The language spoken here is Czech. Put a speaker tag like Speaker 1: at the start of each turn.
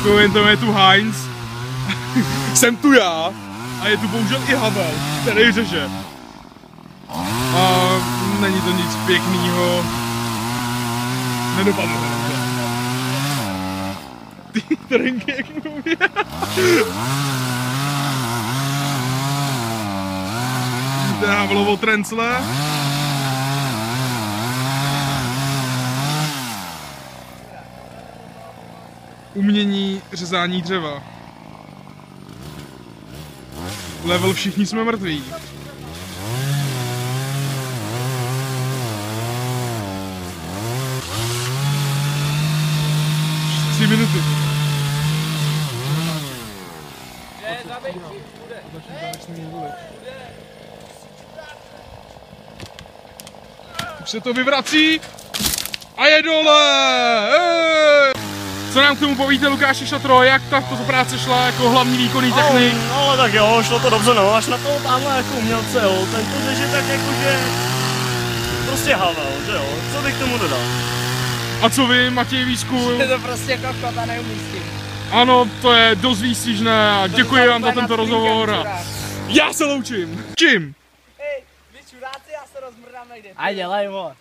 Speaker 1: To je tu Heinz, jsem tu já a je tu bohužel i Havel, který řeže. A není to nic pěknýho. Nedopadlo to dobře. Ty trnky jak mluví. Vidíte Havelovo trencle. Umění řezání dřeva. Level všichni jsme mrtví. Tři minuty. Už se to vyvrací a je dole! Co nám k tomu povíte, Lukáši Šatro, jak ta práce šla jako hlavní výkonný technik?
Speaker 2: No, ale tak jo, šlo to dobře, no, až na toho tamhle jako umělce, jo, ten to řeší tak jakože prostě Havel, že jo, co bych tomu dodal?
Speaker 1: A co vy, Matěj Výzku?
Speaker 3: Je to prostě jako chata neumístím.
Speaker 1: Ano, to je dost výstižné a děkuji vám za tento rozhovor a já se loučím. Čím?
Speaker 3: Hej, vy čuráci, já se rozmrdám nejde.
Speaker 2: A dělej, vole.